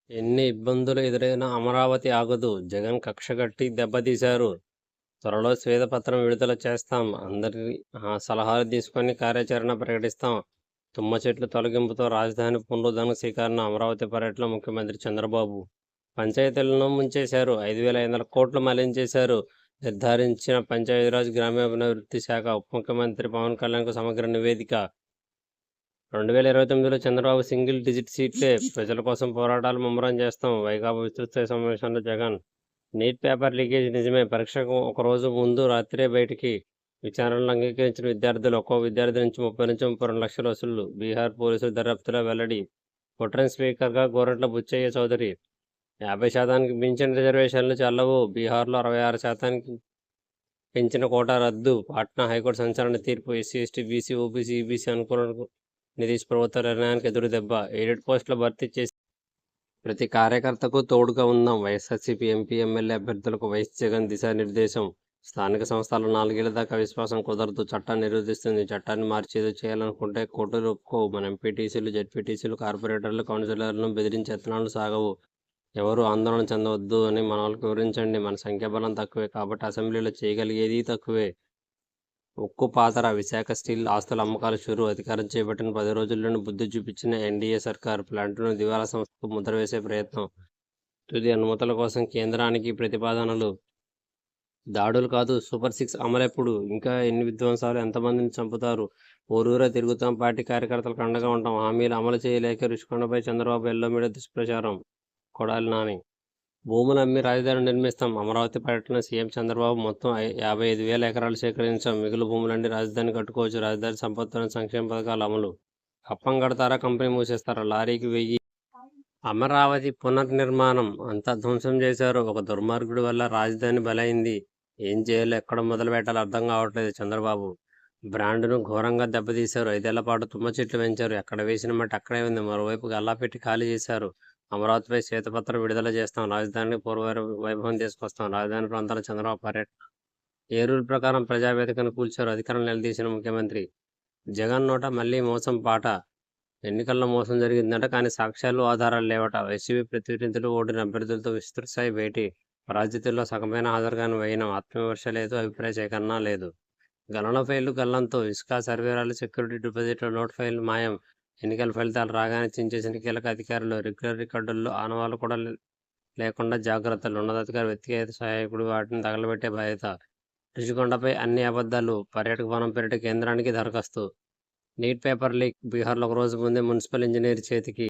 ఎన్ని ఇబ్బందులు ఎదురైనా అమరావతి ఆగదు. జగన్ కక్షగట్టి దెబ్బతీశారు. త్వరలో శ్వేతపత్రం విడుదల చేస్తాం. అందరి సలహాలు తీసుకొని కార్యాచరణ ప్రకటిస్తాం. తుమ్మ చెట్ల తొలగింపుతో రాజధాని పునరుద్ధరణ శ్రీకారం అమరావతి పర్యటనలో ముఖ్యమంత్రి చంద్రబాబు. పంచాయతీలను ముంచేశారు. 5,500 కోట్లు మళ్లించేశారు. నిర్ధారించిన పంచాయతీరాజ్ గ్రామీణాభివృద్ధి శాఖ ఉప ముఖ్యమంత్రి పవన్ కళ్యాణ్కు సమగ్ర నివేదిక. 2029లో చంద్రబాబు సింగిల్ డిజిట్ సీట్లే. ప్రజల కోసం పోరాటాలు ముమ్మరం చేస్తాం. వైకాపా విస్తృత సమావేశంలో జగన్. నీట్ పేపర్ లీకేజ్ నిజమే. పరీక్షకు ఒకరోజు ముందు రాత్రే బయటికి. విచారణలు అంగీకరించిన విద్యార్థులు. ఒక్కో విద్యార్థి నుంచి 30 నుంచి 32 లక్షల వసూళ్లు. బీహార్ పోలీసుల దర్యాప్తులో వెల్లడి. పుట్టిన స్పీకర్గా గోరంట్ల బుచ్చయ్య చౌదరి. 50% మించిన రిజర్వేషన్లు చెల్లవు. బీహార్లో 66% పెంచిన కోటా రద్దు. పాట్నా హైకోర్టు సంచలన తీర్పు. SC, ST, BC, OBC, EBC అనుకూల నితీష్ ప్రభుత్వ నిర్ణయానికి ఎదురు దెబ్బ. ఎయిడెడ్ పోస్టుల భర్తీ చేసి ప్రతి కార్యకర్తకు తోడుగా ఉందాం. వైఎస్ఆర్సీపీ ఎంపీ, ఎమ్మెల్యే అభ్యర్థులకు వైఎస్ జగన్ దిశానిర్దేశం. స్థానిక సంస్థల 4 ఏళ్ల దాకా విశ్వాసం కుదరదు. చట్టాన్ని నిరోధిస్తుంది. చట్టాన్ని మార్చేదో చేయాలనుకుంటే కోర్టులు ఒప్పుకోవు. మన ఎంపీటీసీలు, జెడ్పీటీసీలు, కార్పొరేటర్లు, కౌన్సిలర్లను బెదిరించే యత్నాలు సాగవు. ఎవరు ఆందోళన చెందవద్దు అని మన వాళ్ళకి వివరించండి. మన సంఖ్యాబలం తక్కువే కాబట్టి అసెంబ్లీలో చేయగలిగేది తక్కువే. ఉక్కు పాతర. విశాఖ స్టీల్ ఆస్తుల అమ్మకాలు షురు. అధికారం చేపట్టిన 10 రోజుల్లోనే బుద్ధి చూపించిన ఎన్డీఏ సర్కార్. ప్లాంటును దివాలా సంస్థకు ముద్ర వేసే ప్రయత్నం. తుది అనుమతుల కోసం కేంద్రానికి ప్రతిపాదనలు. దాడులు కాదు, సూపర్ 6 అమలెప్పుడు? ఇంకా ఎన్ని విధ్వంసాలు? ఎంతమందిని చంపుతారు? ఊరూరా తిరుగుతాం. పార్టీ కార్యకర్తలకు అండగా ఉంటాం. హామీలు అమలు చేయలేక రుషికొండపై చంద్రబాబు ఎల్లో మీడియా దుష్ప్రచారం. కొడాలి నాని. భూములు అమ్మి రాజధాని నిర్మిస్తాం. అమరావతి పర్యటన సీఎం చంద్రబాబు. మొత్తం 55,000 ఎకరాలు సేకరించాం. మిగులు భూములండి రాజధాని కట్టుకోవచ్చు. రాజధాని సంపత్తులను సంక్షేమ పథకాల అమలు. కప్పం కడతారా, కంపెనీ మూసేస్తారా? లారీకి 1000. అమరావతి పునర్నిర్మాణం అంతా ధ్వంసం చేశారు. ఒక దుర్మార్గుడి వల్ల రాజధాని బలైంది. ఏం చేయాలో, ఎక్కడ మొదలు పెట్టాలో అర్థం కావట్లేదు చంద్రబాబు. బ్రాండ్ను ఘోరంగా దెబ్బతీశారు. 5 ఏళ్ల పాటు తుమ్మ చెట్లు పెంచారు. ఎక్కడ వేసిన మట్టి అక్కడే ఉంది. మరోవైపు గల్లాపెట్టి ఖాళీ చేశారు. అమరావతిపై శ్వేతపత్రం విడుదల చేస్తాం. రాజధానికి పూర్వ వైభవం తీసుకొస్తాం. రాజధాని ప్రాంతాల చంద్రబాబు పర్యటన. ఏ రూల్ ప్రకారం ప్రజావేదికను కూల్చారు? అధికారం నిలదీసిన ముఖ్యమంత్రి. జగన్ నోట మళ్లీ మోసం పాట. ఎన్నికల్లో మోసం జరిగిందట, కానీ సాక్ష్యాలు, ఆధారాలు లేవట. వైసీపీ ప్రతినిధులు ఓడిన అభ్యర్థులతో విస్తృత స్థాయి భేటీ. పరాజితుల్లో సగమైన హాజరుగాని వైనం. ఆత్మవిమర్శ లేదు, అభిప్రాయ సేకరణ లేదు. గణన ఫైళ్లు గల్లంతో. ఇసుక సర్వేరాలు, సెక్యూరిటీ డిపాజిట్ల నోట్ ఫైల్ మాయం. ఎన్నికల ఫలితాలు రాగానే చించేసిన కీలక అధికారులు. రెగ్యులర్ రికార్డుల్లో ఆనవాళ్లు కూడా లేకుండా జాగ్రత్తలు. ఉన్నతాధికారి వ్యక్తిగత సహాయకుడు వాటిని తగలబెట్టే బాధ్యత. రుషికొండపై అన్ని అబద్ధాలు. పర్యాటక వనం పేరిట కేంద్రానికి దరఖాస్తు. Neat paper leak. బీహార్లో ఒక రోజు ముందే మున్సిపల్ ఇంజనీర్ చేతికి